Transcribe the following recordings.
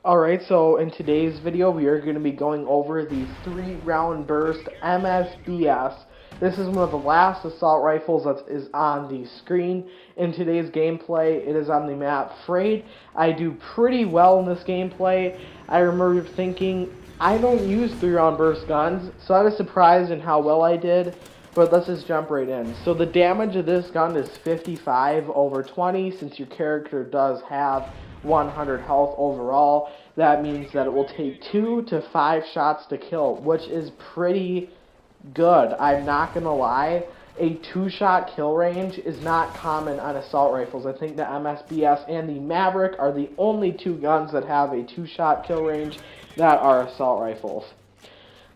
Alright, so in today's video we are going to be going over the 3-round burst MSBS. This is one of the last assault rifles that is on the screen. In today's gameplay, it is on the map Frayed. I do pretty well in this gameplay. I remember thinking, I don't use 3-round burst guns, so I was surprised in how well I did. But let's just jump right in. So the damage of this gun is 55 over 20, since your character does have 100 health overall. That means that it will take 2 to 5 shots to kill, which is pretty good. I'm not gonna lie, a 2-shot kill range is not common on assault rifles. I think the MSBS and the Maverick are the only 2 guns that have a 2-shot kill range that are assault rifles.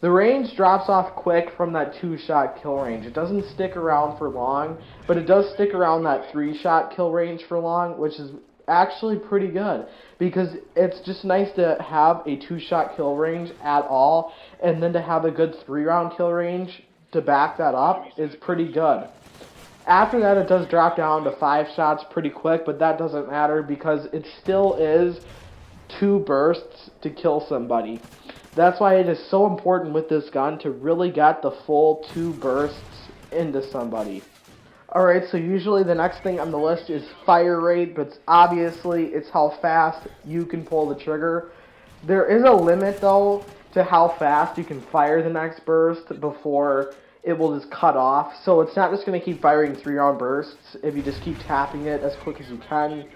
The range drops off quick from that 2-shot kill range. It doesn't stick around for long, but it does stick around that 3-shot kill range for long, which is actually pretty good, because it's just nice to have a 2-shot kill range at all, and then to have a good 3-round kill range to back that up is pretty good. After that, it does drop down to 5 shots pretty quick, but that doesn't matter because it still is 2 bursts to kill somebody. That's why it is so important with this gun to really get the full 2 bursts into somebody. Alright, so usually the next thing on the list is fire rate, but obviously it's how fast you can pull the trigger. There is a limit though to how fast you can fire the next burst before it will just cut off. So it's not just going to keep firing 3-round bursts if you just keep tapping it as quick as you can.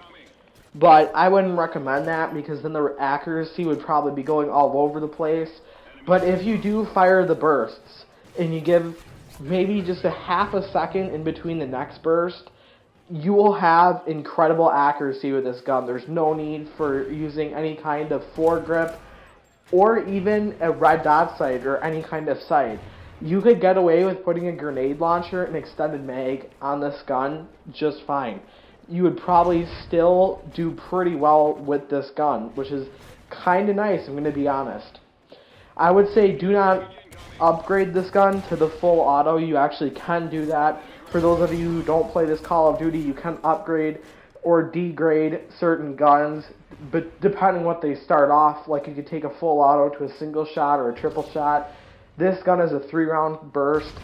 But I wouldn't recommend that, because then the accuracy would probably be going all over the place. But if you do fire the bursts and you give maybe just a half a second in between the next burst, you will have incredible accuracy with this gun. There's no need for using any kind of foregrip or even a red dot sight or any kind of sight. You could get away with putting a grenade launcher and extended mag on this gun just fine. You would probably still do pretty well with this gun, which is kind of nice, I'm going to be honest. I would say do not upgrade this gun to the full auto. You actually can do that. For those of you who don't play this Call of Duty, you can upgrade or degrade certain guns, but depending what they start off, like you could take a full auto to a single shot or a triple shot. This gun is a 3-round burst.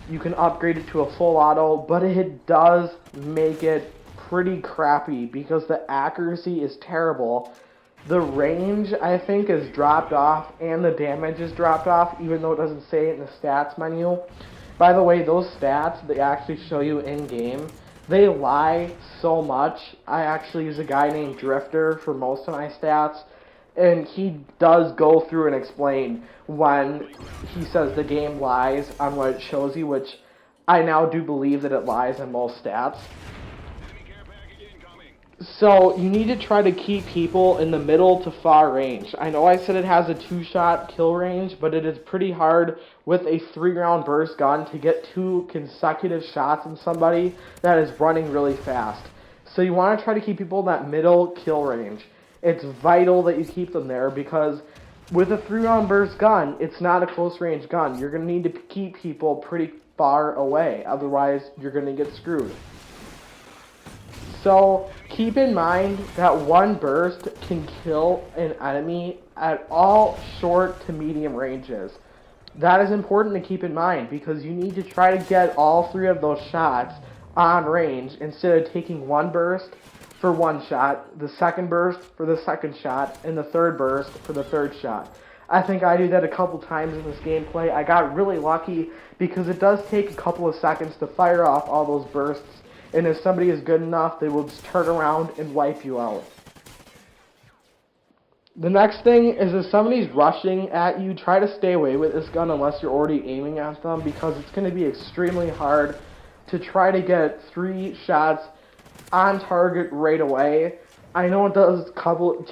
You can upgrade it to a full auto, but it does make it pretty crappy because the accuracy is terrible. The range, I think, is dropped off, and the damage is dropped off, even though it doesn't say it in the stats menu. By the way, those stats they actually show you in-game, they lie so much. I actually use a guy named Drifter for most of my stats, and he does go through and explain when he says the game lies on what it shows you, which I now do believe that it lies in most stats. So you need to try to keep people in the middle to far range. I know I said it has a 2-shot kill range, but it is pretty hard with a 3-round burst gun to get 2 consecutive shots in somebody that is running really fast. So you want to try to keep people in that middle kill range. It's vital that you keep them there, because with a 3-round burst gun, it's not a close range gun. You're going to need to keep people pretty far away, otherwise you're going to get screwed. So keep in mind that 1 burst can kill an enemy at all short to medium ranges. That is important to keep in mind, because you need to try to get all 3 of those shots on range instead of taking 1 burst for 1 shot, the 2nd burst for the 2nd shot, and the 3rd burst for the 3rd shot. I think I do that a couple times in this gameplay. I got really lucky because it does take a couple of seconds to fire off all those bursts. And if somebody is good enough, they will just turn around and wipe you out. The next thing is, if somebody's rushing at you, try to stay away with this gun unless you're already aiming at them, because it's going to be extremely hard to try to get 3 shots on target right away. I know it does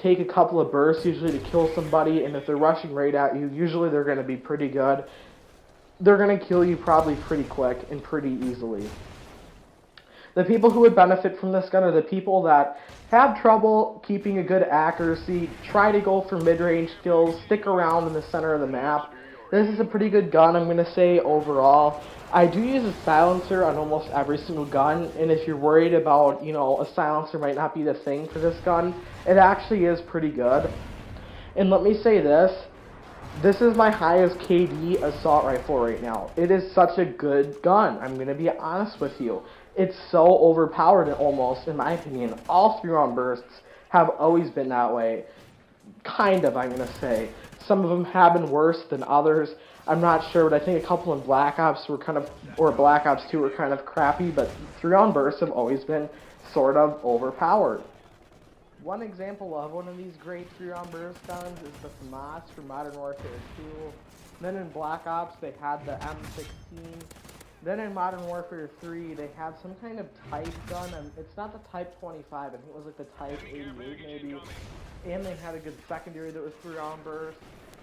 take a couple of bursts usually to kill somebody, and if they're rushing right at you, usually they're going to be pretty good. They're going to kill you probably pretty quick and pretty easily. The people who would benefit from this gun are the people that have trouble keeping a good accuracy, try to go for mid-range kills, stick around in the center of the map. This is a pretty good gun, I'm going to say, overall. I do use a silencer on almost every single gun, and if you're worried about, a silencer might not be the thing for this gun, it actually is pretty good. And let me say this is my highest KD assault rifle right now. It is such a good gun. I'm going to be honest with you. It's so overpowered almost, in my opinion. All 3-round bursts have always been that way. Kind of, I'm going to say. Some of them have been worse than others. I'm not sure, but I think a couple in Black Ops were kind of, or Black Ops 2 were kind of crappy, but 3-round bursts have always been sort of overpowered. One example of one of these great 3-round burst guns is the FAMAS for Modern Warfare 2. Then in Black Ops they had the M16. Then in Modern Warfare 3 they had some kind of Type gun, and it's not the Type 25, I think it was like the Type 88 maybe. And they had a good secondary that was 3-round burst.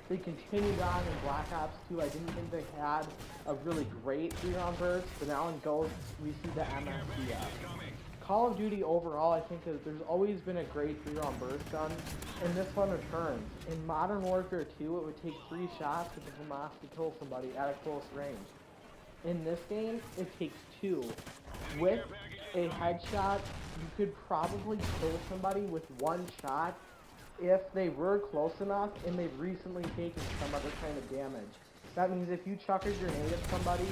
They continued on in Black Ops 2. I didn't think they had a really great 3-round burst, but now in Ghosts we see the MSBS. Call of Duty overall, I think that there's always been a great 3-round burst gun, and this one returns. In Modern Warfare 2, it would take 3 shots with the FAMAS to kill somebody at a close range. In this game, it takes 2. With a headshot, you could probably kill somebody with 1 shot if they were close enough and they've recently taken some other kind of damage. That means if you chuck a grenade at somebody,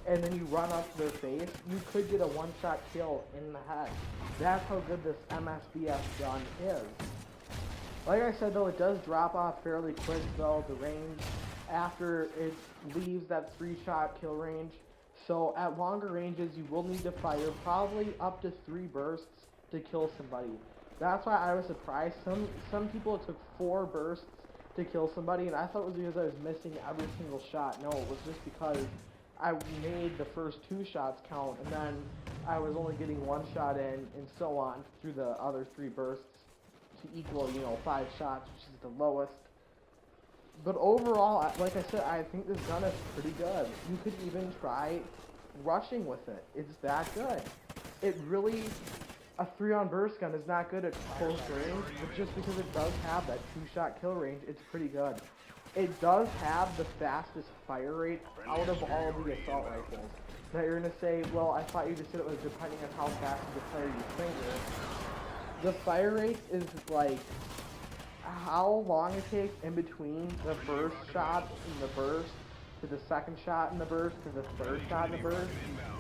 and then you run up to their face, you could get a 1-shot kill in the head. That's how good this MSBS gun is. Like I said though, it does drop off fairly quick though, the range, after it leaves that 3-shot kill range. So at longer ranges, you will need to fire probably up to 3 bursts to kill somebody. That's why I was surprised. Some people it took 4 bursts to kill somebody, and I thought it was because I was missing every single shot. No, it was just because I made the first 2 shots count, and then I was only getting 1 shot in, and so on, through the other 3 bursts to equal, 5 shots, which is the lowest. But overall, like I said, I think this gun is pretty good. You could even try rushing with it. It's that good. It really, a 3-round burst gun is not good at close range, but just because it does have that 2-shot kill range, it's pretty good. It does have the fastest fire rate out of all the assault rifles. Now you're going to say, well, I thought you just said it was depending on how fast you fire your finger. The fire rate is like how long it takes in between the first shot in the burst to the second shot in the burst to the third shot in the burst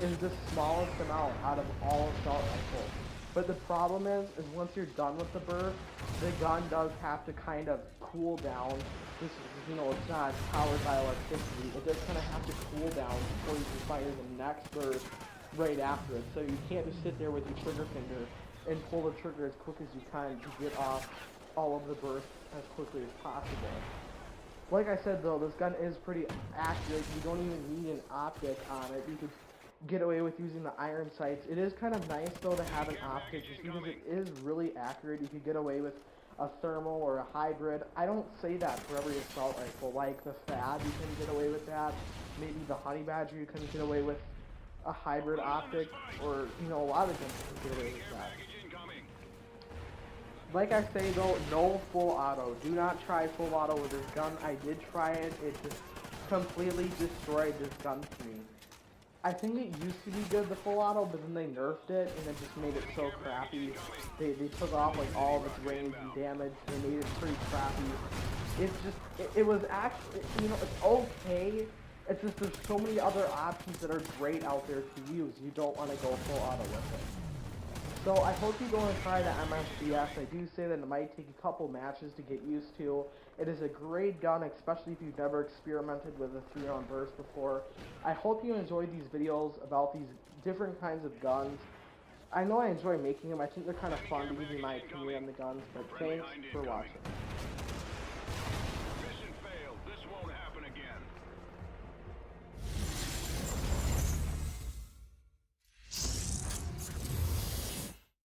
is the smallest amount out of all assault rifles. But the problem is once you're done with the burst, the gun does have to kind of cool down. This is, it's not powered by electricity. It does kind of have to cool down before you can fire the next burst right after it. So you can't just sit there with your trigger finger and pull the trigger as quick as you can to get off all of the bursts as quickly as possible. Like I said though, this gun is pretty accurate. You don't even need an optic on it. You could get away with using the iron sights. It is kind of nice though to have an optic just because it is really accurate. You could get away with a thermal or a hybrid. I don't say that for every assault rifle. Like the FAD, you can get away with that. Maybe the Honey Badger, you can get away with a hybrid optic, or a lot of guns can get away with that. Like I say though, no full auto. Do not try full auto with this gun. I did try it. It just completely destroyed this gun to me. I think it used to be good, the full auto, but then they nerfed it and it just made it so crappy. They took off like all of its range and damage. They made it pretty crappy. It's just, it was actually, it's okay. It's just there's so many other options that are great out there to use. You don't want to go full auto with it. So I hope you go and try the MSBS. I do say that it might take a couple matches to get used to. It is a great gun, especially if you've never experimented with a 3-round burst before. I hope you enjoyed these videos about these different kinds of guns. I know I enjoy making them. I think they're kind of fun to give you my opinion on the guns, but thanks for watching.